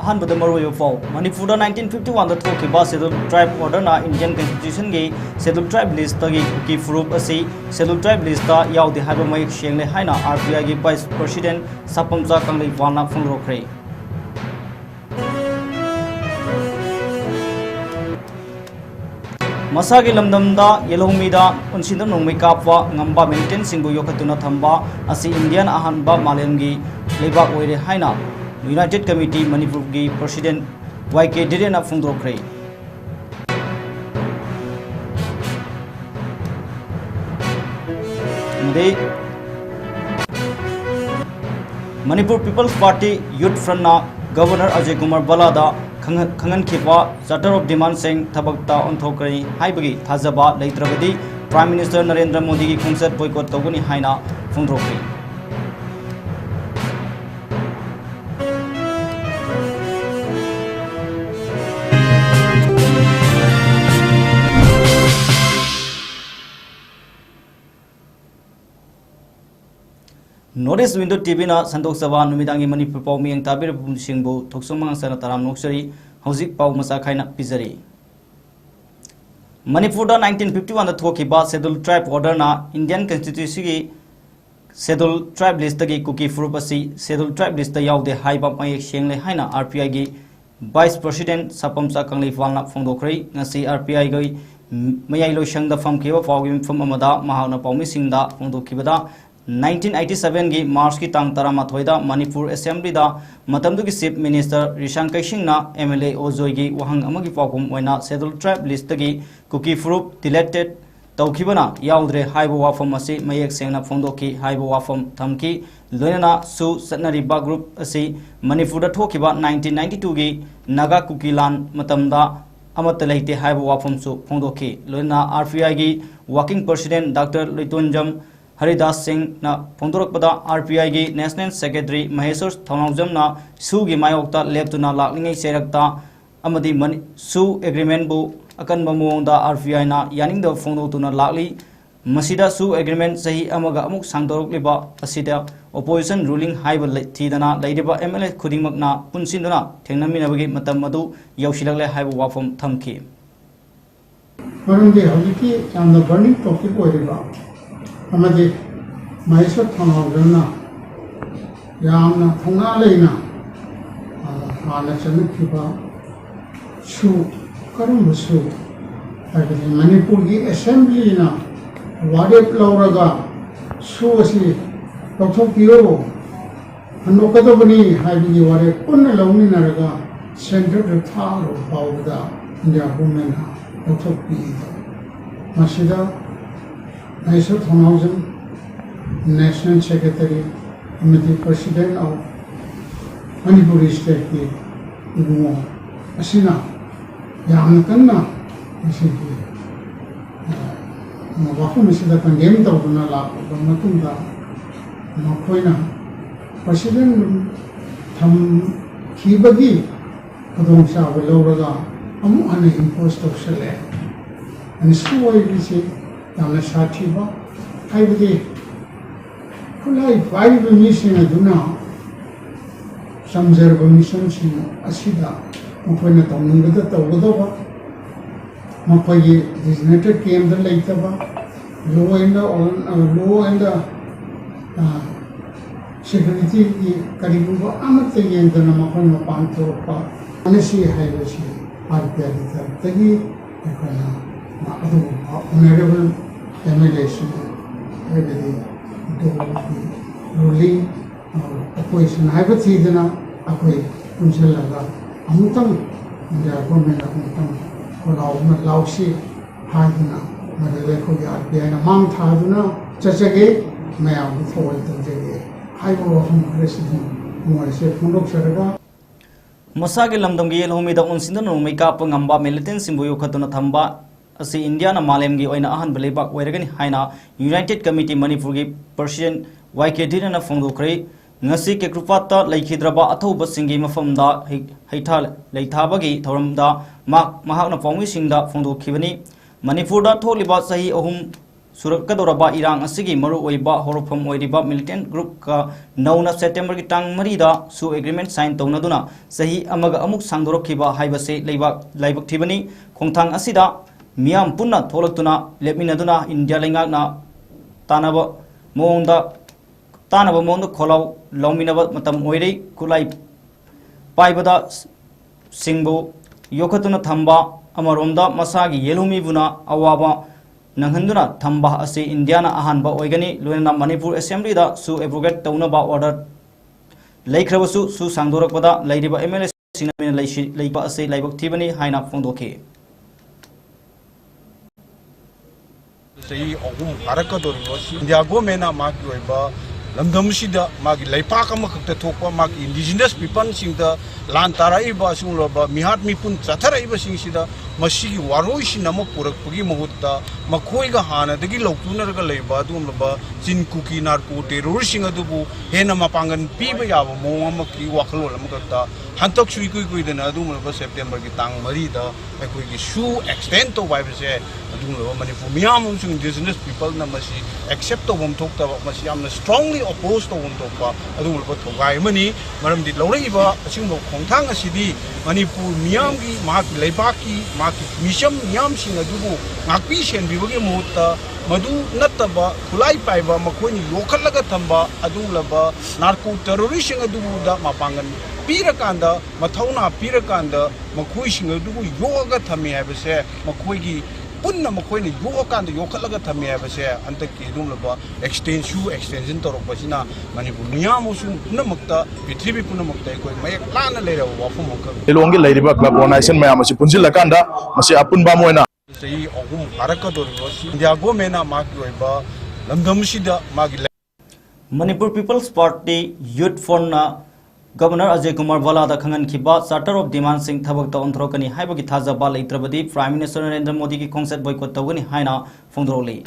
अहनबद मरुयफो मणिपुर 1951 थोखिबा schedule tribe order ना Indian constitution की शेड्यूल ट्राइब लिस्ट तगी की प्रूफ असी शेड्यूल ट्राइब लिस्ट ता याउदे हाइबा मयक शेंगले हाइना आरपीआई की वाइस प्रेसिडेंट सापमचा कंगले वाना फोंग्रोख्रे मसागी लमदमदा येलोमीदा उनसिंद नोंमै कापवा ngamba मिलिटेंट सिंगबु योखतुना थंबा असि इंडियन अहनबा मालेमगी लेबा ओइरे हाइना यूनाइटेड कमिटी मणिपुर की प्रेसिडेंट वाईके डिरेना फोंग्रोख्रे Manipur peoples party youth front ना गवर्नर अजय कुमार बलादा खंगन खिपा चार्टर ऑफ डिमांड सेंग थबकता ओंथोकरी हाइबगी थाजबा लेत्रबदी प्राइम मिनिस्टर नरेंद्र मोदी की खुंसत बॉयकॉट तौगनी हाइना फोंग्रोख्रे नॉर्थ ईस्ट विंडो टीवी ना संतोष सभा नुमिदांगी मणिपुर पाव मियंग ताबिर सिंगबु थोक्सोमंग सना तराम नोक्सरी हौजिक पाव मसा खाइना पिजरी मणिपुर 1951 दा थोखिबा शेड्यूल ट्राइब ऑर्डर ना इंडियन कॉन्स्टिट्यूशन की शेड्यूल ट्राइब लिस्ट की कुकी प्रूफ असी शेड्यूल ट्राइब लिस्ट याउदे हाइबा मयक शेंगले हाइना आरपीआई की vice president सापमचा Kangle वालना फोंदोख्रै ngasi RPI गई मयाई लोइसंग दा फमखिबा पावगी फम अमदा महाना पावमिसिंगदा फोंदोखिबदा 1987 की मार्च की तांग तरामाथोइदा मणिपुर असेंबली दा मतमदुगी चीफ मिनिस्टर रिशांकै सिंहना एमएलए ओजोई की वहंग अमगी पावकुम ओइना शेड्यूल ट्राइब लिस्ट की कुकी प्रूफ डिलीटेड तौखिबना याउद्रे हाइबो वाफम असी मयक सेंगना फोंदोखी हाइबो वाफम थमकी लोइना सु सतनरिबा ग्रुप असी मणिपुर दा थोखिबा 1992 की नागा कुकी लान मतमदा अमत लेते हाइबो वाफम सु फोंदोखी लोइना आरपीआई की working president doctor Luitongjam Haridas Singh ना फोंदोरकपदा आरपीआई की नेशनल सेक्रेटरी महेश्वर थौनाउजम ना सु की मायोक्ता लेप्तुना लाकलिंगै सेरक्ता अमदी सु एग्रीमेंट बु अकन ममोंदा आरपीआई ना यानिंग द फोंदोतुना लाकली मसीदा सु एग्रीमेंट सही अमगा अमुक सांदोरकलिबा असिदा ओपोजिशन रूलिंग हाइब थीदना लैदिबा एमएलए खुदिंगमकना पुनसिंदुना थेंगनमिनबगी मतम मदु यौसिलगले हाइब वाफम थमखि मरंदे हजिकी यामना बर्निंग टॉपिक ओइरिबा अमदे महेश्वर थौनाउजमना यामना थौना लेना हाना चनुखिबा सु करम सु हाइबदि मणिपुर की असेंबली ना वारेप लौरगा सु असि लौथोकियो हनोकदबनी हाइबदि वारेप पुन्ना लौमिनरगा सेंटर थारो पावदा इंडिया गवर्नमेंट लौथोकि मसिदा महेश्वर थौनाउजम नेशनल सेक्रेटरी अमदी प्रेसिडेंट ऑफ मणिपुर स्टेट की इबुंगो असिना यामना कन्ना असिकी वाफम असिदा कंडेम तौदुना लापा मतुंदा मखोइना प्रेसिडेंट थम खिबगी खदोंसाब लौरगा अमु अने इम्पोज तौसले अनि सुवाइबिसे यामना साथीबा हाइबदि खुलाई फाइव मिशन अदुना समझरबा मिशन सिंह असिदा मखोइना तौनिंगदा तौगदबा मखोइगे डिजिग्नेटेड केम्प द लेतबा लो एंड सिक्योरिटी की करीबुबा अमत येंदना मखोइना पांतोपा अनसी हाइबसी आरपीआई तगी एकोना ऑनरेबल एमएलए रूलिंग अपोजिशन है अखोई पुनसलगा अमुतंग गवर्नमेंट अमुतंग लाउसी हादुना मदले खोगी आरपीआई ना मांग थादुना चचगे मयाम थोल तंजगे हाइबो वफम प्रेसिडेंट मोरसे फोंडोक सरगा मसागे लमदमगी येलहोमीदा उनसिंदन नोंमै काप ngamba militant सिंबु योखतुना थंबा असी इंडिया ना मालेमगी ओइना अहन बलेबाक ओइरगनि हाइना यूनाइटेड कमिटी मणिपुर की प्रेसिडेंट वाईके डिरेना फोंदोख्रै ngasi केक्रुपाता लैखिद्रबा अथौब सिंगी मफमदा हैथा लैथाबगी थौरमदा महाकना पाउंगी सिंगदा फोंदोखिबनी मणिपुरदा थोलिबा सही अहुम सुरकदोरबा इरांग असिगी मरु ओइबा होरफम ओइरिबा मिलिटेंट ग्रुप का नौना सेप्टेम्बर की टांग मरीदा सु एग्रीमेंट साइन तौनदुना सही अमग अमुक सांदोरखिबा हाइबसे लाइबक थिबनी खोंथांग असिदा मियाम पुन्ना थोलक्तुना लेपमिनदुना इंडिया लेंगाकना तानबा मोंदा खोलाव लौमिनबा मतम ओइरे कुलाई पाइबदा सिंबु योखतुना थंबा अमरोमदा मसागी येलुमीबुना अवाबा नंहंदुना थंबा असे इंडियाना अहानबा ओइगनी लोइना मणिपुर असेंबली दा सु एब्रोगेट तौनबा ऑर्डर लेख्रबसु सु सांदोरकबदा लैरिबा एमएलए सिंगमिन लैबा असे लाइबक थिबनी हाइना फोंदोखे सही अहुम कारकदोरिबा इंडिया गवर्नमेंट मागी ओइबा लमदमसिदा मागी लैपाक अमखक्त थोकपा मागी इंडिजिनस पीपल सिंगदा लान ताराइबा सुंगलोबा मिहात मिपुन चथराइबा सिंगसिदा मसिगी वारोइसिन अम पुरकपगी महुत्ता मखोइगा हानादगी लौतुनरगा लैबा दुमलबा चिनकुकी नारको टेररिस्टिंग अदुबु हेना मपांगन पीबा याबा मोंग अमकी वाखलोल अमकता हंतक सुई कुई कुइदना अदुमलबा सेप्टेम्बर की टांग मरीदा अखोइगी सु एक्सटेंड तो वाइबसे अदुमलबा मणिपुर मियाम अमसुंग इंडिजिनस पीपल न मसी एक्सेप्ट तोबम थोक्तबा मसी यामना स्ट्रांगली अपोज तोबम थोकपा अदुमलबा थोगाय मनी मरमदि लौरइबा असिंगबो खोंथांग असिदी मणिपुर मियाम की माकी लैबाकी माकी मिशम मियाम सिंग अदुबु ngakpi senbibagi muhutta madu nattaba khulai paiba makhoni yokhalaga thamba adulaba narco terrorism adubu da mapangan pirakanda mathauna pirakanda makhoi sing adubu yoga thame habase makhoigi punna makhoini yokanda yokhalaga thame habase antaki adulaba extension torokpasina manipur miyamusu punamakta prithvi punamakta koi mayak lana leira wafum ka ilongi leiriba club organization mayamasi punjilakanda masi apunba moina सही अहुम कारकदोरिबा India government मागी ओइबा लमदमसिदा मागी Manipur peoples party youth फोरना governor Ajay Kumar वालादा खंगनखिबा charter of demand सिंह थबक तौनथ्रोकनी हाइबगी थाजबा लेत्रबदी प्राइम मिनिस्टर नरेंद्र मोदी की खोंसेट बॉयकॉट तौगनी हाइना फोंदरोली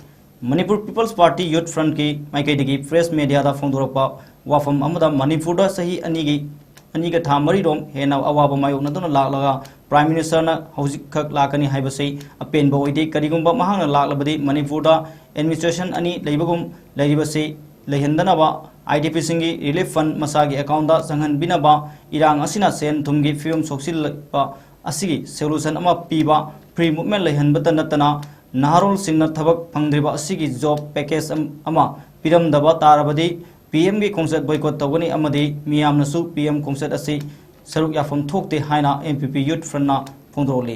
Manipur peoples party youth front की माइकैदगी प्रेस मीडिया दा फोंदोरकपा वाफम अमदा मणिपुर दा सही अनीगा था मरीरोम हेना अवाबा मायोकनदुना लाकलगा प्राइम मिनिस्टर ना हौजिक खक लाकनी हाइबसे अपेनबा ओइदे करिगुंबा महांगना लाकलबदी मणिपुर दा एडमिनिस्ट्रेशन अनि लैबगुम लैरिबसे लैहंदनबा आईडीपी सिंगी रिलीफ फंड मसागी अकाउंट दा संगहनबिनबा इरांग असिना सेन थुमगी फिल्म सोक्सिलबा असिगी सोल्यूशन अमा पीबा फ्री मूवमेंट लैहनबता नतना नहारोल सिंगना थबक फंगद्रिबा असिगी जॉब पैकेज अमा पिरमदबा तारबदी पीएम की खोंसेट बॉयकॉट तौगनी अमदी मियामनसु पीएम खोंसेट असि सरुक याफम थोकते हाइना एमपीपी यूथ फ्रंटना फोंदरोली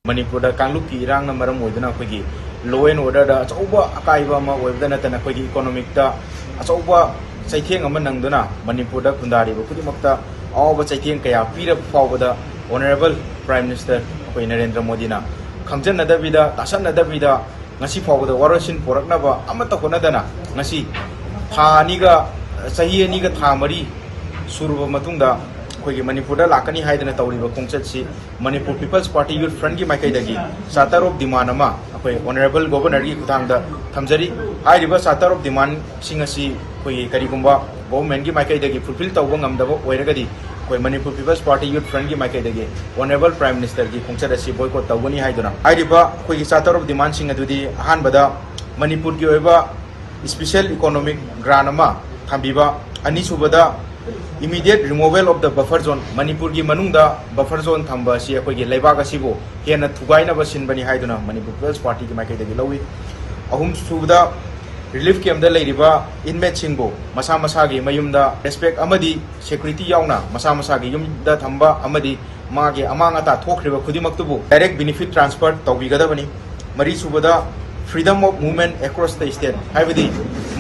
मणिपुर कांगलुप की इरांग मरम ओइदना अखोगी लॉ एंड ऑर्डर दा अचौबा अकाइबा अमा ओइबदा नतना अखोगी इकोनॉमिक दा अचौबा चैथेंग अमा नंगदना मणिपुर दा खुंदारिबा खुदिमक्ता अवबा चैथेंग कया पीरब फावबदा ऑनरेबल प्राइम मिनिस्टर अखोई नरेंद्र मोदी ना खंजनदबिदा तासनदबिदा ngasi fawda warasin poraknaba amata honadana ngasi thaniga sahi aniga thamari suruba matungda khoigi manipur da lakani haidana tawriba khongchat si manipur people's party youth front gi maikai dagi satar of demand ama akhoi honorable governor gi kuthangda thamjari hairiba satar of demand singasi khoigi karigumba government gi maikai dagi fulfill tawba ngamdaba oiragadi कोई Manipur peoples party youth front की माइकैदगी honourable prime minister की खोंचत असि boycott तौगनी हाइदुना हाइरिबा कोई charter of demand सिंग अदुदी अहानबदा मणिपुर की ओइबा स्पेशल इकोनॉमिक ग्रांट अमा थांबिबा अनिसुबदा immediate removal of the buffer zone Manipur की मनुंगदा बफर जोन थांबा असि अखोगी लेबाग असिबो हेना थुगाइनबा सिनबनी हाइदुना मणिपुर पीपल्स पार्टी की माइकैदगी लौई अहुम सुबदा रिलीफ कैम्प इनमेट सिंह मसा मसा की मयुमदा रेस्पेक्ट अमदी सिक्योरिटी यावना मसा मसा की युमदा थंबा अमदी मागे अमांग अता थोखरिबा खुदिमक्तुबु डायरेक्ट बेनिफिट ट्रांसफर तौबिगदबनी मरी सुबदा freedom of movement across the state हाइबदी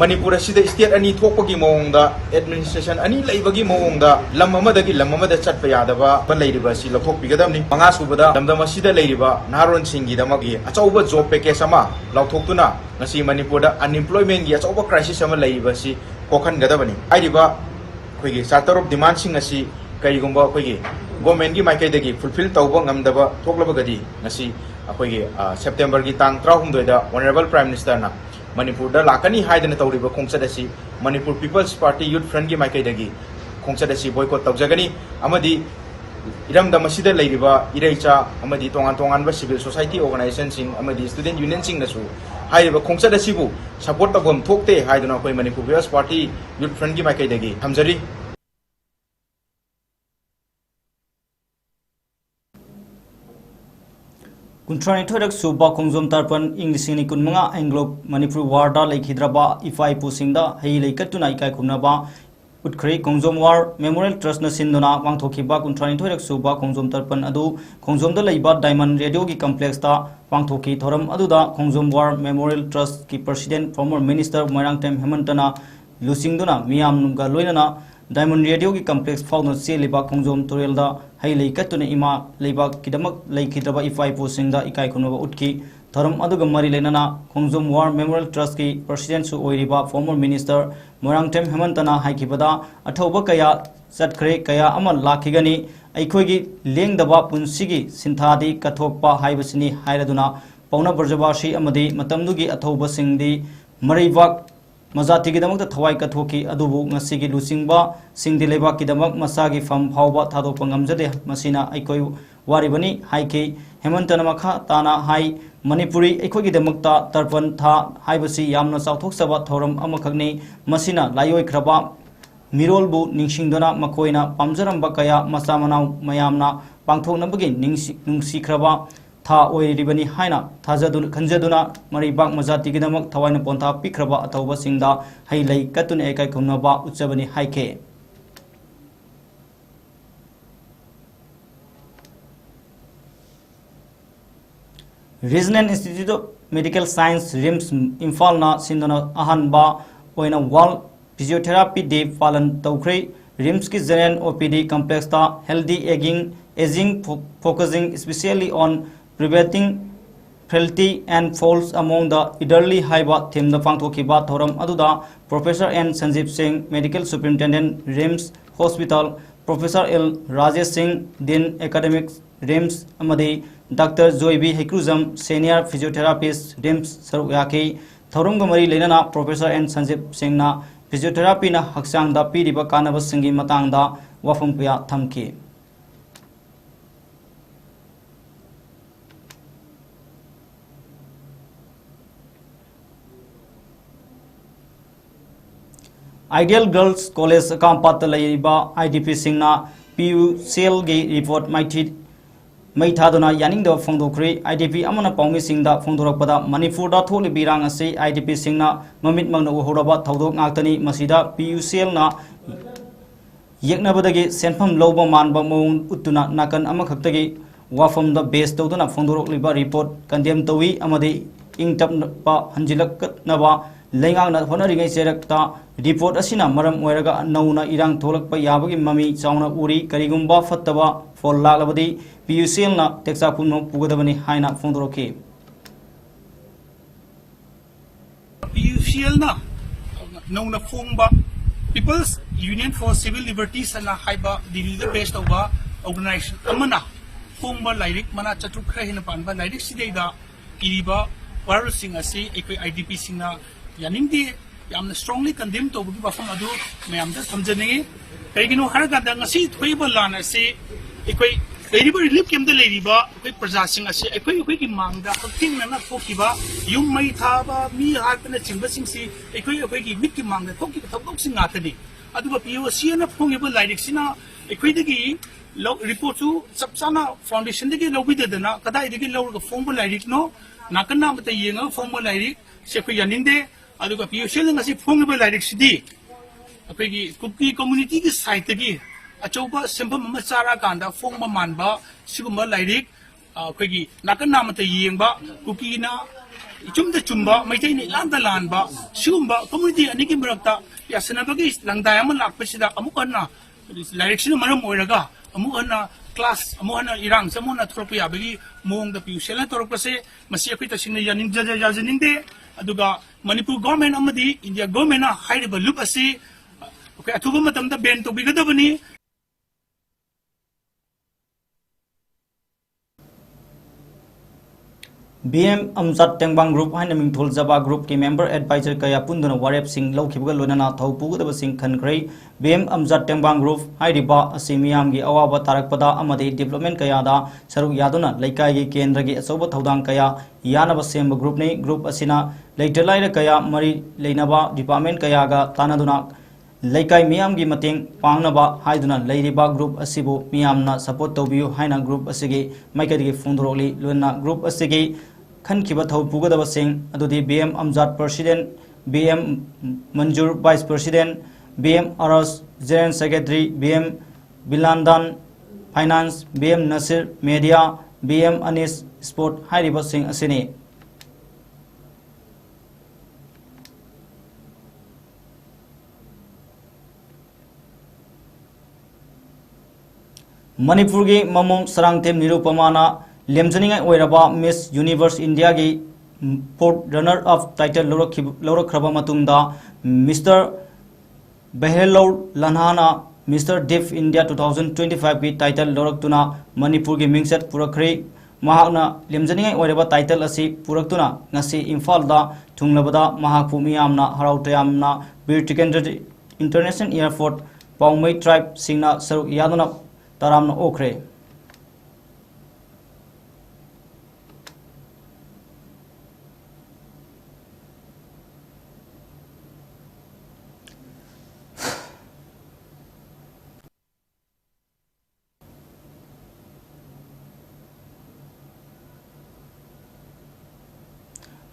मणिपुर असिदा स्टेट अनि थोकपगी मओंगदा एडमिनिस्ट्रेशन अनि लैबगी मओंगदा लम अमदगी लम अमदा चटप यादबा लैरिबा सि लथोकबिगदबनी मंगा सुबदा लमदम असिदा लैरिबा नारोन सिंगी दमगी अचौबा जॉब पैकेज अमा लौथोक्तुना ngasi manipur da unemployment gi achauba crisis ama laiba si kokhan gadabani airiba khoigi charter of demand sing asi kaigumba khoigi government gi maikai dagi fulfill tawba ngamdaba thoklaba gadi ngasi khoigi september gi tang 36 da honorable prime minister na manipur da lakani haidana tawriba khongchat asi manipur people's party youth front gi maikai dagi खोंचत असि boycott तौजगनी अमदी इरमदम असिदा लेरिबा इरेचा अमदी तोंगान तोंगान सिविल सोसाइटी ऑर्गेनाइजेशन सिंग अमदी स्टूडेंट यूनियन सिंग नसु हाइबा खोंचत असिबु सपोर्ट तबम थोकते हाइदना कोई Manipur peoples party youth front की माइकैदगी थमजरी कुंथ्रानी थोरक सुबा खोंजोम तारपन इंग्लिसिंग कुनमंगा एंग्लो मणिपुर वार्डा लेखिद्रबा इफाई पुसिंगदा हई लेकतुना इकाई खुमनाबा उत्खरी खोंजोम वार मेमोरियल ट्रस्ट न सिंदुना वांगथोखिबा कुंथ्रानी थोरक सुबा खोंजोम तारपन अदु खोंजोमदा लेबा डायमंड रेडियो की कॉम्प्लेक्स ता वांगथोखि थोरम अदुदा खोंजोम वार मेमोरियल ट्रस्ट की प्रेसिडेंट फॉर्मर मिनिस्टर मोइरांगटेम हेमंतना लुसिंगदुना मियामनुगा लोइनना डायमंड रेडियो की कॉम्प्लेक्स फाउन चेलिबा खोंजोम तुरेलदा हई लेकतुना इमा लेबा किदमक लेखिद्रबा इफाई पुसिंगदा इकाई खुमनाबा उत्खि थरम अदुगा मरी लेनना खोंजोम वार मेमोरियल ट्रस्ट की प्रेसिडेंट सु ओइरिबा फॉर्मर मिनिस्टर मोइरांगटेम हेमंतना हाइकिबदा अथौबा कया चटखरे कया अमा लाखिगनी अखोगी लेंगदबा पुंसिगी सिंथादी कथोकपा हाइबसिनी हाइरदुना पौना बर्जबासी अमदी मतमदुगी अथौबा सिंगदी मरीबाक मजातिगिदमक थवाई कथोकी अदुबु ngasiगी लुसिंगबा सिंगदी लेबाकिदमक मसागी फम फावबा थादोकपा ngamjade masina aikoi waribani haike हेमंतना मखा ताना हाई मणिपुरी अखोगिदमक्ता तर्पण था हाइबसी यामना चाउथोकसबा थौरम अमखगनी मसिना लायोइख्रबा मिरोलबु निंगसिंगदना मकोइना पामजरंबा कया मसा मनाव मयामना पांथोकनबगी नुंगसिख्रबा था ओइरिबनी हाइना थाजदुन खंजदुना मरिबाग मजातिगिदमक थवाइना पोंथा पिख्रबा अथौबा सिंगदा हई लै कतुन एकाई खुमनबा उच्चबनी हाइके regional institute of medical science RIMS Imphal ना सिंदना अहनबा ओइना वर्ल्ड फिजियोथेरापी डे पालन तौख्रे रिम्स की जनरल ओपीडी कॉम्प्लेक्स ता healthy ageing focusing specially on preventing frailty and falls among the elderly haiba theme the pangthokiba thoram aduda Professor N Sanjeev Singh Medical Superintendent RIMS Hospital Professor L Rajesh Singh Dean Academics RIMS amadi Dr Joy B Hekruzam Senior Physiotherapist RIMS Saruyaki thorum gamari lenana Professor N Sanjeev Singh na physiotherapy na haksang da piriba kanaba singi matang da wafum pya thamki Ideal Girls College Kampat Laiba IDP Singna PUCL ge report Maithaduna Yaning the Fondokri IDP Amana Pongi Singda Fondorapada Manipur da Tholi Birang ase IDP Singna Mamit Magna Horaba Thodok Naktani Masida PUCL na Yeknabadagi Senpam Loba Manba Mon Utuna Nakan Amakatagi Wafam the base Toduna Fondorok Liba report condemned Towi Amadi Ingtap Hanjilak Nava Lengang na honoring serekta report asina maram oiraga nauna irang tholakpa yabagi mami chauna uri karigumba fattaba for lalabadi PUCL na teksa punno pugadabani haina fondoroke PUCL na nauna fongba People's Union for Civil Liberties na haiba Delhi based over organization amana fongba lairik mana chatuk khra hina panba lairik sideida iriba waral sing asi ekoi IDP singna यानी दी यामने strongly condemn तो bookie बाफम अदू मैं आमदा समझने कहीं किन्हों हर गादा ngasi थोड़ी बलाना से कोई लेरीबा relief camp दे लेरीबा कोई प्रजासिंग ऐसे कोई की मांगदा हकिंग ना तो की बा यूं मई था बा मी हाथ ने चिंबा सिंग सी कोई की मिट की मांगदा तो की तब लोग सिंग आते दी अदू बा POC ना फोंगे बा लाइक सिना कोई दगी रिपोर्ट सु सबसाना फाउंडेशन दगी लोबी दे देना कदा इदगी लोग फोंग बा लाइक नो नाकन नाम बता ये ना फोंग बा लाइक से कोई यानी दे अदुगा PUCL ngasi phongba larik sidi apegi kuki community ki site gi achoba sembam ma chara kanda phongba manba siguma larik apegi nakan namata yengba kuki na ichumda chumba maitai ni landa lanba sigumba community ani ki marakta yasana bagi langdaya ma lakpasida amukana larik sina maram oiraga amukana class amukana irang samuna thropi abegi mong da PUCL na toropase masi akita sinna yanin jajanin de aduga Manipur government amadi India government na high level look asi okay athuba matam da ban to bigadabani BM Amjad Tengbang Group haina mingthol jaba group ki member advisor kaya punduna warep sing lawkhibuga loinana thaupugadaba sing khankrei BM Amjad Tengbang Group hairiba asimiyam gi awaba tarakpada amade development kaya da saruk yaduna laikai gi kendra gi asoba thodang kaya yanaba semba group nei group asina leiterlaira kaya mari leinaba department kaya ga tanaduna laikai miyam gi mateng pangnaba haiduna leiriba group asibu miyamna support tobiyu haina group asigi maikadi gi fundroli loina group asigi खन की थौ पुगदब Singh अदुदी BM Amjad President BM Manjur Vice President BM Aras General Secretary BM Bilandan Finance BM Nasir Media BM Anis Sport हाइरिब Singh असिनी मणिपुर की ममों सरंगतेम निरुपमाना लेमजनिंग ओइरबा miss universe India की पोर्ट रनर अफ टाइटल लौरख्रबा मतुंगदा मिस्टर बहेलौर लन्हाना मिस्टर डिफ इंडिया 2025 की टाइटल लौरक्तुना मणिपुर की मिंगसत पुरखरी महाकना लेमजनिंग ओइरबा टाइटल असि पुरक्तुना ngasi इंफालदा थुंगलबदा महाकपु मियामना हराउतयामना बीर टिकेंद्र इंटरनेशनल एयरपोर्ट पाउमै ट्राइब सिंगना सरुक यादना तारामना ओखरे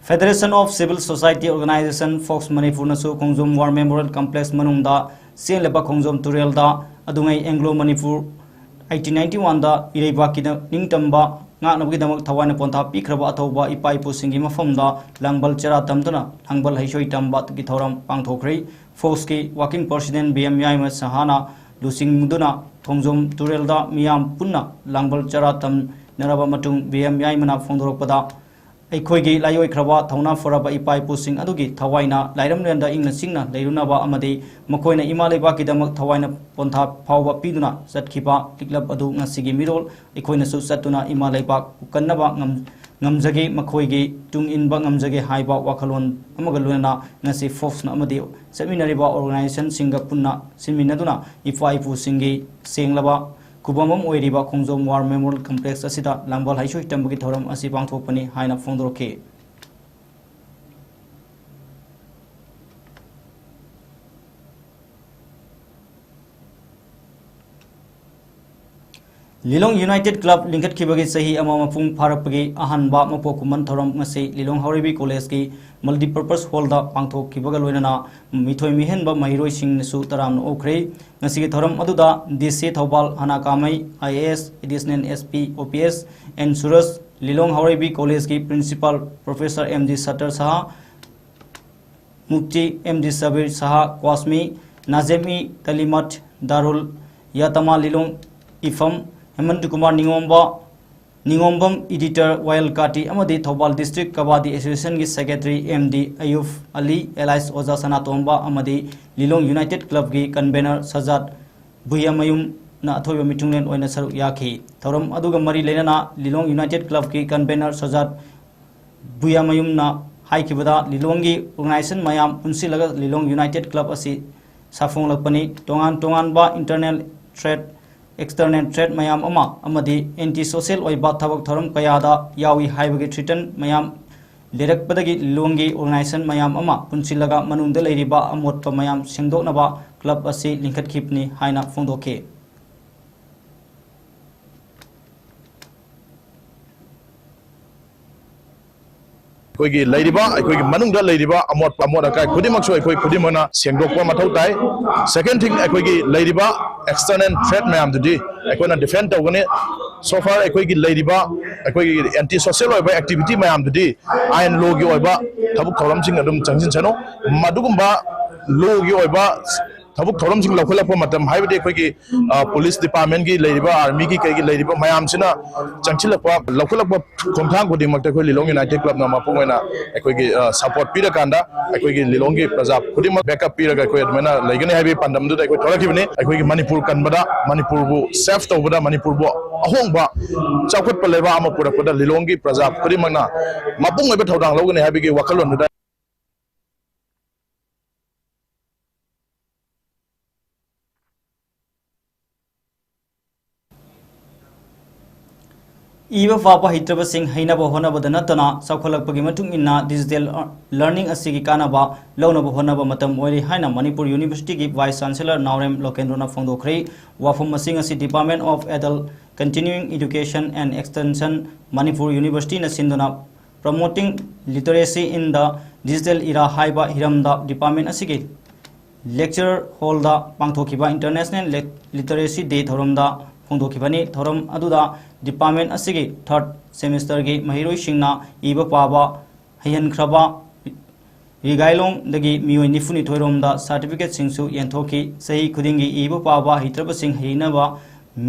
Federation of Civil Society Organization Fox Manipur nasu Khongjom War Memorial Complex manungda senleba Khongjom Turel da adungai Anglo Manipur 1891 da ireiba kida ningtamba ngaknabugi damak thawana pontha pikraba athoba ipaipu singi mafamda langbal chera tamduna langbal haisoi tamba ki thoram pangthokhrei Fox ki working president BM Yaima Sahana lusingduna Khongjom Turel da miyam punna langbal chera tam naraba matung BM Yaima na phongdorokpada अखोगी लायोई खरबा थौना फरबा इपाई पुसिंग अदुगी थवाइना लाइरमलेंदा इंगना सिंगना लेरुनाबा अमदे मखोइना इमा लेबाकिदमक थवाइना पोंथा फावबा पिदुना चटखिबा लिक्लब अदु ngasiगी मिरोल अखोइना सु चतुना इमा लेबाक कन्नबा ngamjage मखोइगी तुंग इनबा ngamjage हाइबा वाखलोन अमगा लोना ngasi फोक्सना अमदे सेमिनारिबा ऑर्गेनाइजेशन सिंगा पुन्ना सिमिनादुना इफाई पुसिंगी सेंगलबा कुबमम ओइरिबा खोंजोम वार मेमोरियल कॉम्प्लेक्स असिदा लांगबल हाइसोइ तंबगी थौरम असि पांगथोकपनि हाइना फोंदोरखे लिलोंग यूनाइटेड क्लब लिंकट खिबगी सही अमा मपुंग फारकपगी अहनबा मपोकुमन थौरम ngasi लिलोंग हौरिबी कॉलेज की मल्टीपर्पस हॉल दा पांगथोक खिबगा लोइना मिथोय मिहेनबा महिरोय सिंग नसु तराम ओखरे ngasi की थौरम अदुदा DC थौबाल हना कामै IAS additional SP OPS N Suras Lilong Haoreibi college की principal professor MD Sattar Saha मुक्ति MD सबीर साहा क्वासमी नाजेमी तलीमत दारुल यातमा लिलोंग इफम हेमंत कुमार निंगोंबम एडिटर वायल काटी अमदी थौबाल डिस्ट्रिक्ट कबाडी एसोसिएशन की secretary MD Ayub Ali alias Oja Sanatomba अमदी लिलोंग यूनाइटेड क्लब की कन्वेनर सजाद भुयामयुम ना अथोइबा मिटुंगलेन ओइना सरुक याखी थौरम अदुगा मरी लेना लिलोंग यूनाइटेड क्लब की कन्वेनर सजाद भुयामयुम ना हाइकिबदा लिलोंगी ऑर्गेनाइजेशन मयाम पुंसिलगा लिलोंग यूनाइटेड क्लब असि साफोंगलपनी तोंगान तोंगानबा इंटरनल थ्रेट एक्सटर्नल थ्रेट मयाम अमा अमदी एंटी सोशल ओइबा थबक थरम कयादा यावी हाइबगे थ्रिटन मयाम लेरकपदगी लिलोंगी ऑर्गेनाइजेशन मयाम अमा पुंसिलगा मनुंगदा लेरिबा अमोटपा मयाम सिंगदोकनबा क्लब असि लिंखटखिपनी हाइना फोंदोखे अखोगी लैरिबा अखोगी मनुंगदा लैरिबा अमोट अमोट अकाय खुदिमकसो अखोई खुदिमना सेंगदोकपा मथौ ताई सेकंड थिंग अखोगी लैरिबा एक्सटर्नल थ्रेट मयाम दुदी अखोना डिफेंड तौगने so far अखोगी लैरिबा अखोगी एंटी सोशल ओइबा एक्टिविटी मयाम दुदी आयन लोगी ओइबा थबुक थौरम सिंग अदुम चंगजिन सनो मदुगुंबा लोगी ओइबा थबुक थौरमसिंग लौखलप मतम हाइबदे अखोगी पुलिस डिपार्टमेंट की लेरिबा आर्मी की कई लेरिबा मयामसिना चंगचिलप लौखलप खोमथांग खुदिमक अखोई लिलोंग यूनाइटेड क्लब ना मपुंगना अखोगी सपोर्ट पीर कांदा अखोगी लिलोंग की प्रजा खुदिमक बैकअप पीर अखोई अदमना लेगने हाइबे पंदमदुदा अखोई थोरखिबने अखोगी मणिपुर कनबदा मणिपुर बु सेफ तौबदा मणिपुर बु अहोंबा चौखट पलेबा अमा पुरकपदा लिलोंग की प्रजा खुदिमकना मपुंग ओइबा थौदांग लौगने हाइबेगी वखलोनदा इवा फापा हित्रब सिंह हैनब होनबद नतना सौखलकपगी मतुंग इन्ना डिजिटल लर्निंग असिगी कानबा लौनब होनब मतम ओइरि हाइना मणिपुर यूनिवर्सिटी की वाइस चांसलर नावरेम लोकेंद्रना फोंदोखरे वाफम मसिंग असि department of adult continuing education and extension Manipur university न सिंदुना promoting literacy in the digital era हाइबा हिरमदा डिपार्टमेंट असिगी लेक्चर हॉल दा पांगथोखिबा इंटरनेशनल लिटरेसी डे थौरमदा फोंदोखिबनी थौरम अदुदा डिपार्टमेंट असिगी थर्ड सेमेस्टर की महिरोइसिंगना इबा पाबा हयनख्रबा रिगाइलोंग दगी मियोय निफुनि थोइरोमदा सर्टिफिकेट सिंगसु यंथोखि सही खुदिंगी इबा पाबा हित्रबसिंग हैनबा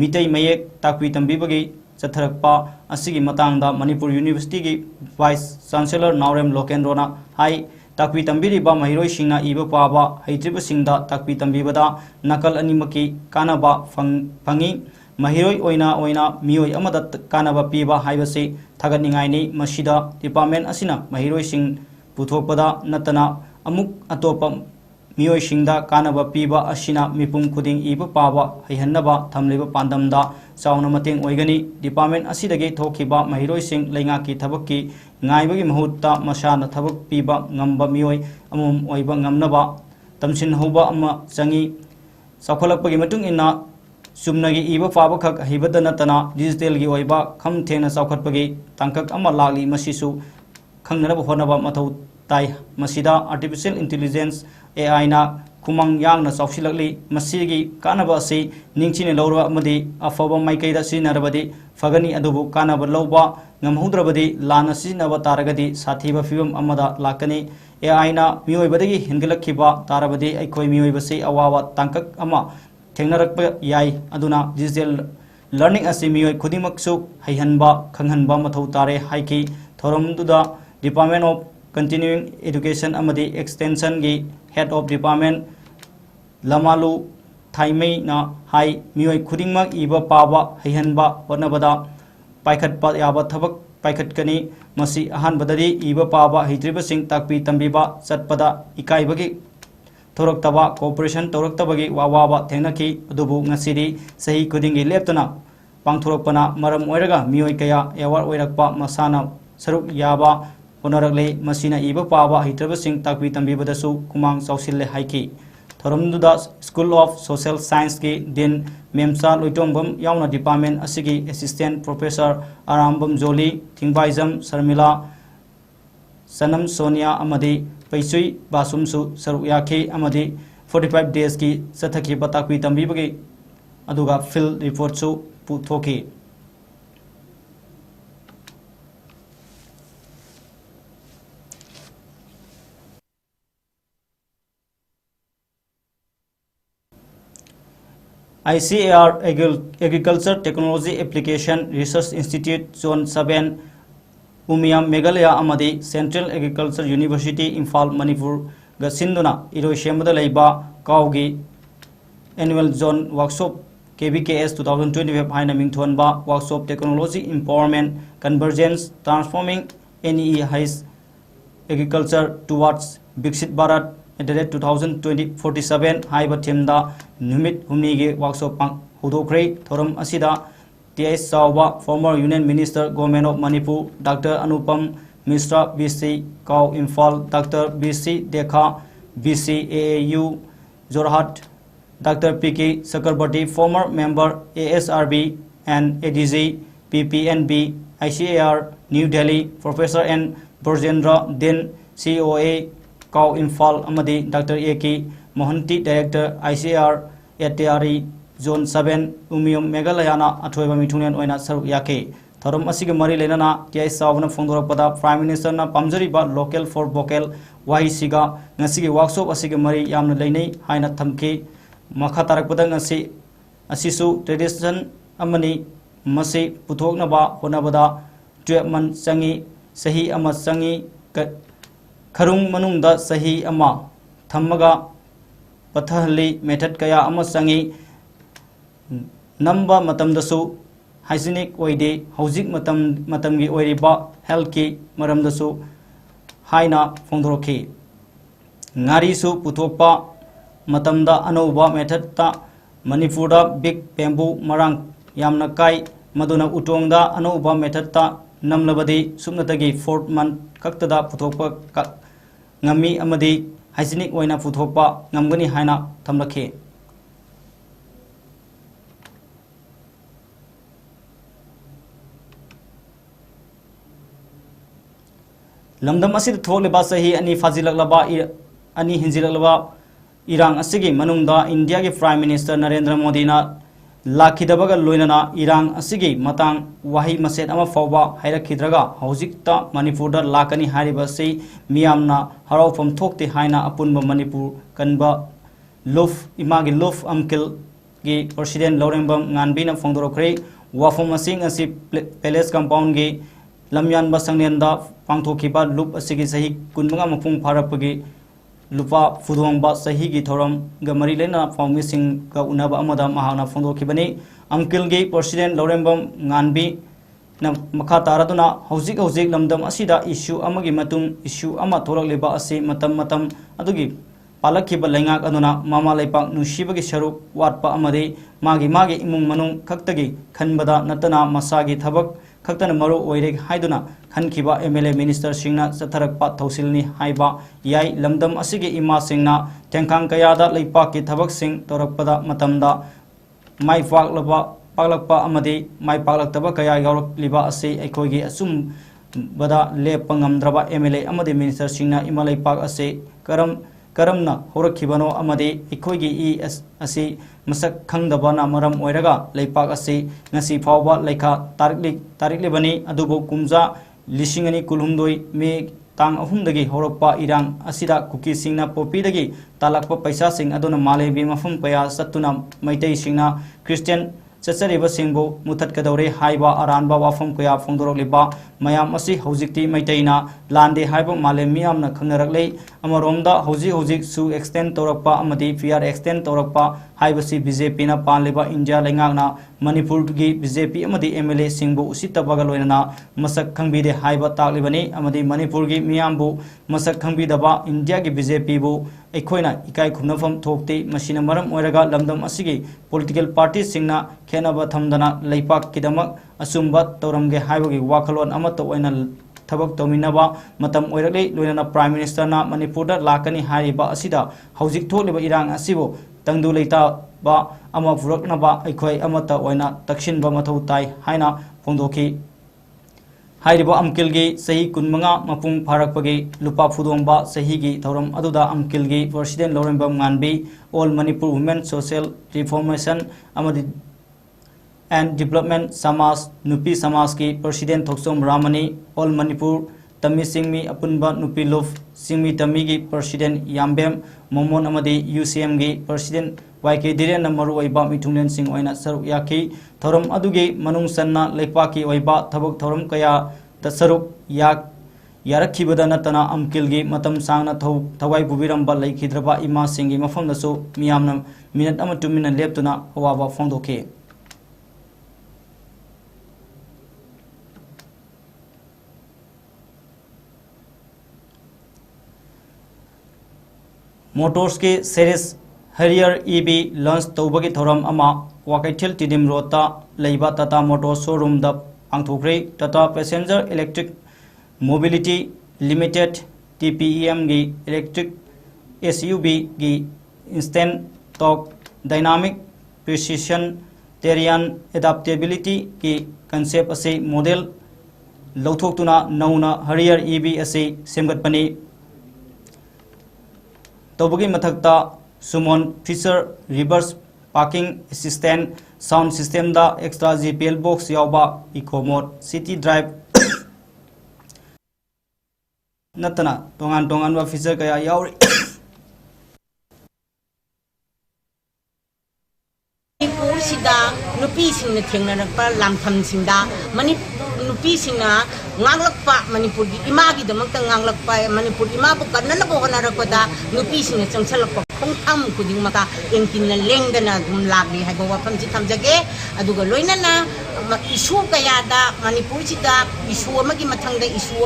मितै मयेक ताकपि तंबिबगी चथरकपा असिगी मतांगदा मणिपुर यूनिवर्सिटी की वाइस चांसलर नावरेम लोकेंद्रना हाई ताकपि तंबिरिबा महिरोइसिंगना इबा पाबा हैत्रिबसिंगदा ताकपि तंबिबदा नकल अनिमकी कानबा फंगी महिरोई मियोई अमदा कानबा पीबा हाइबसे थागतनिंगाइनि मसिदा डिपार्टमेंट असिना महिरोइसिंग पुथोकपदा नतना अमुक अतोप मियोइसिंगदा कानबा पीबा असिना मिपुम खुदिंग इबा पाबा हैहन्नबा थमलेबा पांदमदा चाउना मतेंग ओइगनी डिपार्टमेंट असिदगे थोखिबा महिरोइसिंग लेंगाकी थबककी ngaibagi mahutta masana thabak piba ngamba mioi amum oiba ngamnaba tamsin hoba ama changi saukhalakpagi matung inna sumnagi iba faba khak hibada natana digital gi oiba kham thena saukhatpagi tangkak ama lagli masisu khangnaba honaba mathau tai masida artificial intelligence AI na kumang yang na sausilakli masigi kanaba se ningchine lawra amadi afaba maikaida sinarabadi fagani adubu kanaba lawba ngamhudrabadi lana sinaba taragadi sathiba fibam amada lakani AI na miyoibadagi hingalakhiba tarabadi aikoi miyoibase awawa tangkak ama thengnarakpa yai aduna digital learning ase miyoi khudimaksu haihanba khanghanba mathau tare haiki thoramduda department of continuing education amadi extension gi head of department lamalu thaimei na hai miyoi khudingmak iba pawa haihanba honabada paikhatpa yaba thabak paikhatkani masi ahan badari iba pawa hitriba sing takpi tambiba chatpada ikaibagi thoraktaba cooperation toraktabagi wawa thengnaki adubu ngasiri sahi khudingi leptuna pangthorakpana maram oiraga miyoi kaya award oirakpa masana saruk yaba honorakle masina iba pawa hitriba sing takpi tambibadasu kumang sausille haiki thoramduda School of Social Science ki din memsa loitombam yauna department asigi assistant professor arambam joli thingbaizam sarmila sanam sonia amadi paisui basumsu saru yakhi amadi 45 days ki sathaki patakwi tambibagi aduga field report su puthoki ICAR Agriculture Technology Application Research Institute Zone 7 Umiam Meghalaya amadi Central Agriculture University Imphal Manipur ga sinduna iroi shembada leiba kaugi annual zone workshop KBKS 2025 haina mingthonba workshop technology empowerment convergence transforming NEE high agriculture towards Viksit Bharat at the rate 2047 haiba themda numit humni ge workshop hudokre thoram asida TS Sauba former union minister government of Manipur Dr Anupam Mishra BC Kau Imphal Dr BC Dekha BC AAU Jorhat Dr PK Sakarbarti former member ASRB and ADG PPNB ICAR New Delhi Professor N Burjendra Din COA Kau Imphal amadi Dr AK Mohanty Director ICAR ATRE Zone 7 Umium Meghalayana athoiba mithunglen oina saru yake thoram asigi mari lenana TI Savna phongdorakpada Prime Minister na pamjariba local for vocal wahi siga ngasigi workshop asigi mari yamna leinei haina thamke मखा तारकपदा असिसु tradition अमनी मसे पुथोकनबा होनबदा 12 मन चंगी सही अमा चंगी खरुंग मनुंगदा सही अमा थम्मगा पथहली method कया अमा चंगी नंबा मतमदसु हाइजीनिक ओइदे हौजिक मतमगी ओइरिबा हेल्थ की मरमदसु हाइना फोंदोरखी ngarisu puthokpa matamda anova method ta manipurda big bamboo marang yamna kai maduna utongda anova method ta namlabadi sumnatagi 4 month kaktada puthokpa ngami amadi hygienic oina puthokpa ngamgani haina thamlakhe lamdam asid thokleba sahi ani fajilaklaba ani hinjilaklaba irang asigi manungda India ki Prime Minister Narendra Modi na lakhidabaga loinana irang asigi matang wahi maset ama fawba hairakidraga hojikta Manipur da lakani hariba sei miyamna haraufam thokte haina apunba Manipur kanba luf imagi luf amkil gi President Lorembam nganbina fongdorokre wafum asing asi palace compound gi lamyan basangnenda pangthokiba lup asigi sahi kunmanga mapung pharapagi lupa fudongba sahi gi thoram gamari lena foundation ka unaba amada mahana fondokibani amkil gi President Lorembam nganbi na makha taraduna hojik lamdam asida issue amagi matung issue ama thorakleba ase matam adugi palakhiba lengak aduna mama laipak nushibagi sharuk watpa amade magi imung manung khaktagi khanbada natana masagi thabak खक्तन मरो ओइरे हाइदुना खनखिबा MLA minister सिंगना सथरकपा थौसिलनी हाइबा याई लमदम असिगे इमा सिंगना तेंखांग कयादा लैपाक की थबक सिंग तोरकपदा मतमदा माइ पाकलकपा अमदि माइ पाकलक्तबा कया यावरकलिबा असे अखोइगे assume बदा लेप ngamdraba MLA अमदि minister सिंगना इमा लैपाक असे करमना होरखिबनो अमदि इखोइगे असे मसक खंगदबना मरम ओइरगा लैपाक असे ngasi फावबा लैखा तारिकलिबनी अदुबो कुमजा लिसिंगनी कुलहुमदोई मे तांग अहुमदगी होरकपा इरांग असिदा कुकी सिंगना पोपीदगी तालकपा पैसा सिंग अदुना मालेबी मफम कया सत्तुना मैतै सिंगना क्रिश्चियन चचरिबा सिंगबो मुथतकदौरे हाइबा अरानबा वाफम कया फोंदोरकलिबा मयाम असि हौजिकति मैतैना लांदे हाइबा मालेम मियामना खंगरकलै अमरोमदा हौजिक सु एक्सटेंड तौरकपा अमदि PR एक्सटेंड तौरकपा हाइबसी BJP ना पानलिबा इंडिया लेंगागना मणिपुर की BJP अमदि MLA सिंगबो उसितबगा लोइना मसक खंगबिदे हाइबा ताकलिबनी अमदि मणिपुर की मियामबो मसक खंगबिदबा इंडिया की BJP बो एखोइना इकाई खुनफम थोकते मसिना मरम ओइरगा लमदम असिगी पॉलिटिकल पार्टी सिंगना खेनबा थमदना लैपाक किदमक असुंबा तौरमगे हाइबगी वाखलोन अमत ओइना थबक तौमिनबा मतम ओइरले लोइना प्राइम मिनिस्टर ना मणिपुर लाकनी हारिबा असिदा हौजिक थोलिबा इरांग असिबो तंगदु लेता बा अमा फुरकनबा अखोय अमत ओइना तक्षिनबा मथौ ताई हाइना फोंदोखी हाइरिबा अमकिलगी सही कुनमंगा मपुंग फारकपगी लुपा फुदोंबा सहीगी थौरम अदुदा अमकिलगी president Lourembam nganbi all Manipur women social reformation अमदि एंड डेवलपमेंट समाज नुपी समाज की प्रेसिडेंट थोक्सोम रामनी ऑल मणिपुर तमी सिंगमी अपुनबा नुपी लुफ सिंगमी तमी की प्रेसिडेंट याम्बेम मोमोन अमदि UCM की प्रेसिडेंट YK Diren नंबर ओइबा मिथुंगलेन सिंग ओइना सरुक याकी थौरम अदुगी मनुंग सन्ना लेपाकी ओइबा थबक थौरम कया त सरुक यारखिबदा नतना अमकिलगी मतम सांगना थवाई बुबिरंबा लैखिद्रबा इमा सिंगी मफमदसु मियामना मिनट अमा तुमिना लेपतुना अवाबा फोंदोखे मोटर्स के सेरीज Harrier EV लॉन्च तौबगी थौरम अमा वाकैथेल तिदिम रोडता लैबा टाटा मोटर शोरूम दा पांथोख्रे Tata passenger electric mobility limited TPEM गी इलेक्ट्रिक SUV गी instant torque dynamic precision terrain adaptability की कंसेप्ट असे मॉडल लौथोक्तुना नौना Harrier EV असे सेमगतपनी तौबगी मथक्ता सुमोन feature reverse parking assistant sound system दा एक्स्ट्रा GPL बॉक्स यावबा eco mode city drive नतना तोंगान feature कया यावरी नुपीसिंगना थेंगनरक्पा लामथमसिंगदा नुपीसिंगना nganglakpa manipur gi imagi damakta nganglakpa manipur imabu kannana bohanarakpada nupisina changchalakpa khongtham kuding maka engkinna lengdana dum lagli haibo wafam ji thamjage aduga loinana isu kayada manipur sida isu amagi mathangda isu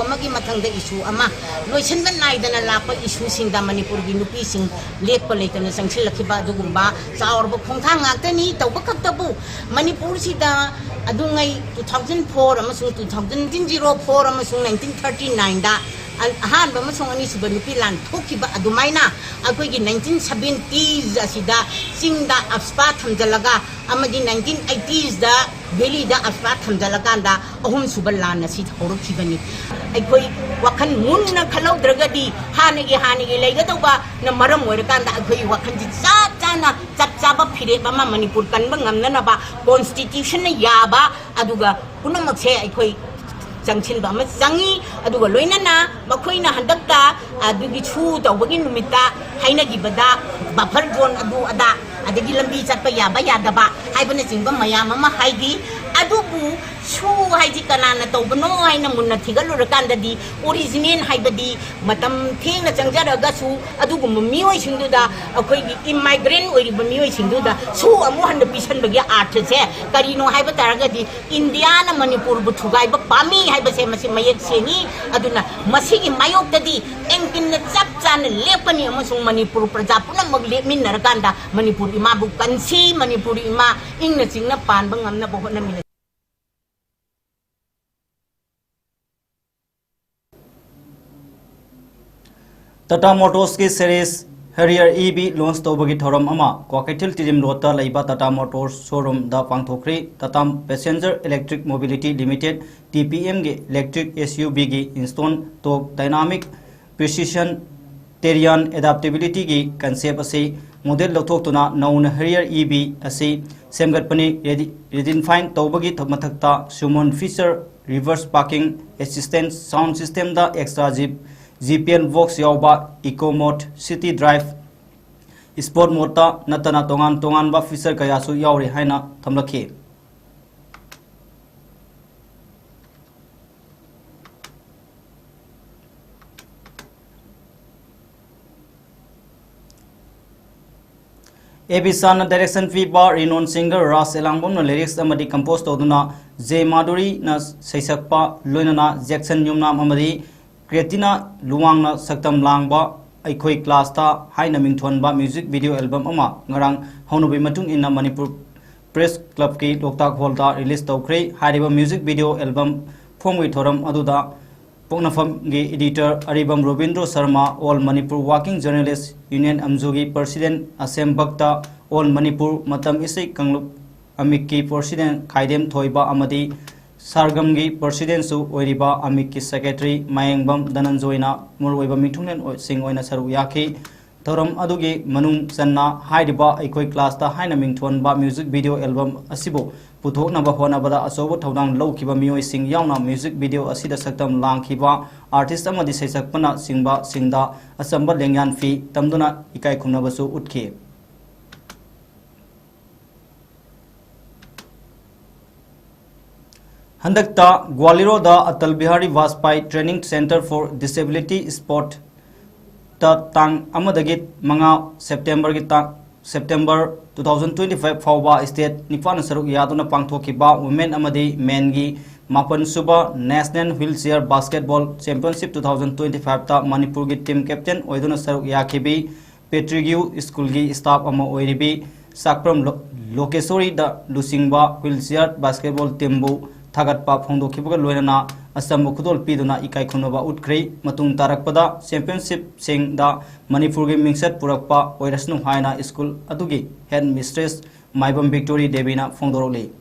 amagi mathangda isu ama loisenba naidana lakpa isu singda manipur gi nupising lekpa leitana changchilakhiba adugumba chaorba khongthang ngaktani tawba khaktabu manipur sida adungai 2004 amasung 2004 amasung 1939 da ahan ba masung ani suba nupi lan thokiba adumaina akoigi 1970s asida singda afspa thamjalaga amagi 1980s da Delhi da afspa thamjalaga da ahum suba lan asi horokibani aikoi wakhan munna khalau dragadi hanigi leiga toba na maram oirakan da akoi wakhan ji chana chapchaba phire ba ma manipur kan ba ngamna na ba constitution na yaba aduga punamakse aikoi jangchin ba ma jangi aduga loinana makoina handakta adugi chu tawbagi numita hainagi bada buffer zone adu ada adagi lambi chatpa yaba yadaba haibana singba mayam ma haigi adubu chu haiji kanana tawbano haina munna thigalurakan dadi original haibadi matam thengna changjaraga su adugu mioi singduda akoi immigrant oiriba mioi singduda su amu handa pisan bagi art se karino haiba taragadi india na manipur bu thugai ba pami haiba se masi mayek sengi aduna masigi mayok dadi engkin na chap chan lepani amasung manipur praja puna magle min narakanda manipur ima bu kansi manipur ima ingna chingna pan bangamna bohna min Tata Motors की series Harrier EV launch तौबगी थौरम अमा क्वाकैथल तिरिम रोता लैबा Tata Motors showroom दा पांगथोखरी Tata Passenger Electric Mobility Limited TPM गे electric SUV गी install तो dynamic precision Terian adaptability गी concept असी model लौथोक्तुना noun Harrier EV असी सेमगतपनी redefine तौबगी मथक्ता summon feature reverse parking assistance sound system दा extra GPN Vox yauba Eco Mode City Drive Sport Mode natana tongan ba feature kaya su yauri haina thamlakhi Ebisan direction fee bar renowned singer Ras Elangbom na lyrics amadi compose toduna J Maduri na saisakpa loinana Jackson Yumna amadi Cretina Luangna Saktam Langba Aikoi class ta haina mingthonba music video album ama ngarang haunubi matung inna Manipur Press Club ki Loktak Hall ta release tawkhre hariba music video album phomwi thoram aduda Pognafam gi editor Aribam Robindro Sharma All Manipur Working Journalists Union Amzugi President Asem Bhakta All Manipur Matam Isai Kanglup Amikki President Khaidem Thoiba Amadi Sargamgi President su oiriba Amikki Secretary Mayengbam Dananjoina Murwaiba Mithunglen sing oina saru yaki thoram adugi manung sanna hairiba aikoi class ta haina mingthon ba music video album asibo puthokna ba hona bada asobo thodang lowkiba mioi sing yauna music video asida saktam langkhiba artist amadi seisakpana singba singda asamba lengyan fi tamduna ikai khumna basu utkhi Handakta Gwaliro da Atal Bihari Vajpayee Training Center for Disability Sport ta tang amadagit manga September gita September 2025 fawba state nifan saruk yaduna pangthokiba women amadi men gi mapan suba National Wheelchair Basketball Championship 2025 ta Manipur gi team captain oiduna saruk yakhibi Petrigiu School gi staff ama oiribi Sakpram Lokesori da Lusingba Wheelchair Basketball team bu Thagatpa phongdokhibaga loinana asambu khudol piduna ikai khunaba utkhri matung tarakpada championship sing da Manipur gi mingset purakpa oirasnu haina school adugi head mistress Maibam Victory Devina phongdoroli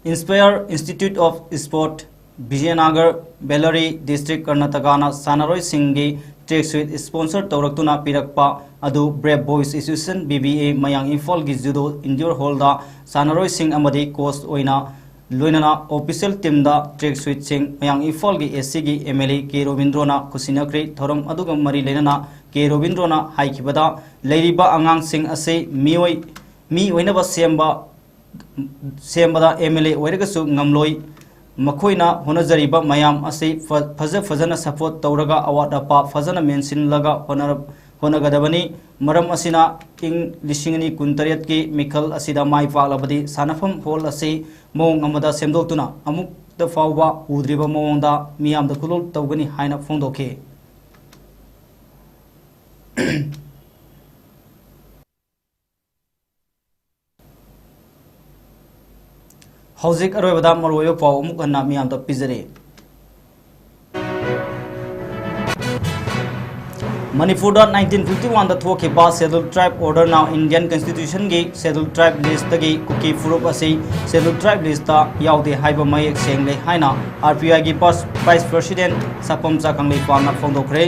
Inspire Institute of Sport Vijayanagar Bellary District Karnataka na Sanaroi Singhi Track Suite sponsor Tauratuna Pirakpa Adu Brave Boys Association BBA Mayang Infol gi Judo Indoor Hall da Sanaroi Sing amadi coach oina लोइनना official team दा track suit सिंह मयांग इफॉल की SC की MLA के रोबिंद्रोना कुसिनक्री theorem अदुग मरी लेना के रोबिंद्रोना हाइकिबदा लेरिबा आंगांग सिंह असे मी ओइनबा सेमबदा एमएलए ओइरगसु ngamloi मखोइना होनजरिबा मयाम असे फजन सपोर्ट तौरगा अवाद अपा फजन मेंसिन लगा होनगदबनी मरम असिना इंग लिसिंगनी कुंतरियत की मिखल असिदा माई पालबदी सानफम होल असे मोंग अमदा सेमदोक्तुना अमुक द फावबा उद्रिबा मोंगदा मियाम द कुलुल तौगनी हाइना फोंदोके हौजिक अरोयबदा मरोयो पाव अमुक हन्ना मियाम द पिजरे मणिपुर 1951 थोखिबा शेड्यूल ट्राइब ऑर्डर ना इंडियन कॉन्स्टिट्यूशन की शेड्यूल ट्राइब लिस्ट की कुकी फुरुप असी शेड्यूल ट्राइब लिस्ट याउदे हाइबा मयेक सेंगले हाइना आरपीआई की वाइस प्रेसिडेंट सापमचा कंगलेपाना फोंदोखरे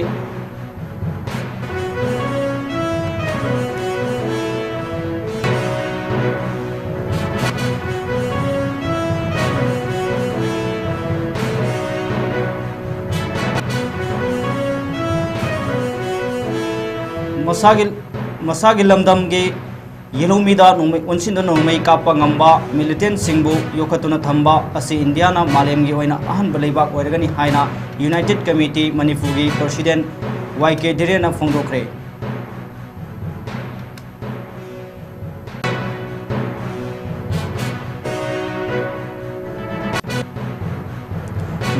मसागी लमदम के येलोमीदा उनसिन नोंगमई कापा ngamba मिलिटेंट सिंबु योखतुना थंबा असी इंडिया ना मालेम की ओइना अहन बलेबाक ओइरगनी हाइना यूनाइटेड कमिटी मणिपुर की प्रेसिडेंट वाईके डिरेना फोंदोखरे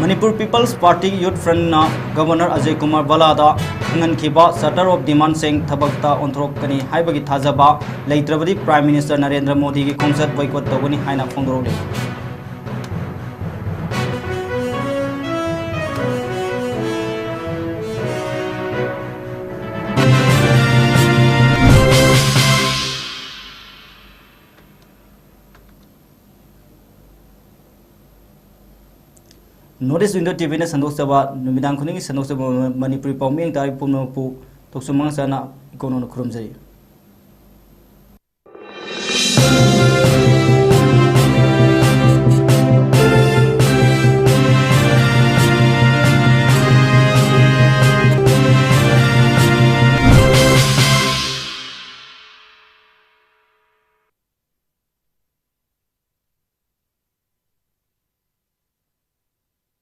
Manipur peoples party youth front ना गवर्नर अजय कुमार बलादा ngανखिबा सटर ऑफ डिमांड सिंह थबकता ओंथरोकनी हाइबगी थाजबा लेत्रबदी प्राइम मिनिस्टर नरेंद्र मोदी की खोंसत बॉयकॉट तौगनी हाइना फोंदोरोले नॉर्थ विंडो टीवी ने संदोक्सबा नुमिदांग खुनिंग संदोक्सबा मणिपुरी पाउमिंग तारि पुमनपु तोक्सुमंग सना इकोनोन खुरुमजै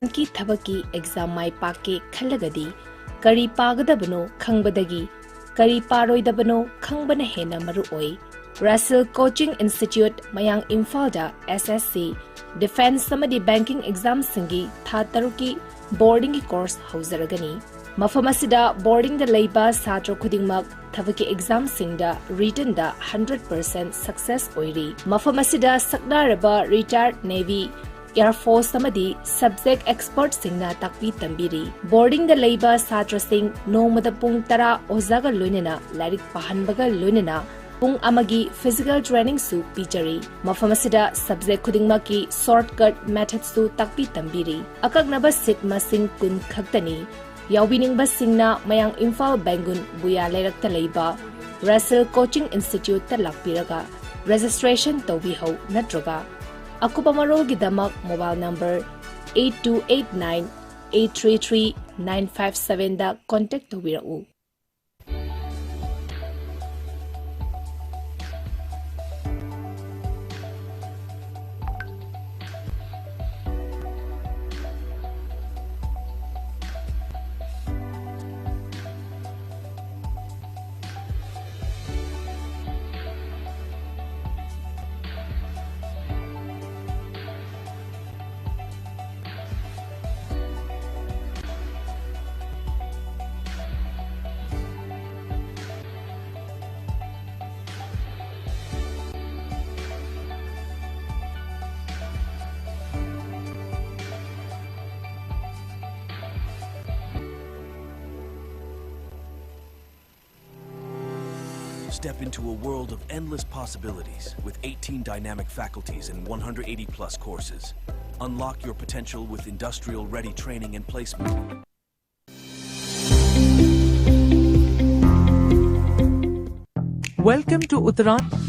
की थबकी एग्जाम माई पाके खलगदी करी पागदबनो खंगबदगी करी पारोइदबनो खंगबन हेना मरु ओई रसल कोचिंग इंस्टीट्यूट मयांग इम्फालदा एसएससी डिफेंस समदि बैंकिंग एग्जाम सिंगी था तरुकी बोर्डिंग की कोर्स हौजरगनी मफम असिदा बोर्डिंग द लेबा छात्र खुदिंगमक थबकी एग्जाम सिंगदा रिटन दा 100% सक्सेस ओइरी मफम असिदा सकनारबा रिटायर्ड नेवी एयर फोर्स समदि सब्जेक्ट एक्सपर्ट सिंगना ताकपी तंबीरी बोर्डिंग द लेबा छात्र सिंग नोमद पुंग तरा ओजागा लोइनेना लाइरिक पहनबगा लोइनेना पुंग अमगी फिजिकल ट्रेनिंग सु पीचरी मफम असिदा सब्जेक्ट खुदिंगमा की शॉर्टकट मेथड सु ताकपी तंबीरी अकगनबा सिट मसिंग कुन खक्तनी याउबिनिंगबा सिंगना मयांग इम्फाल बेंगुन बुया लेरक्ता लेबा रसल कोचिंग इंस्टीट्यूट ता लाकपीरगा रजिस्ट्रेशन तौबी हौ नत्रगा अकुपा मरोगी दमक मोबाइल नंबर 8289 833 957 दा contact तौबिरउ Step into a world of endless possibilities with 18 dynamic faculties and 180 plus courses. Unlock your potential with industrial-ready training and placement. Welcome to Uttaran.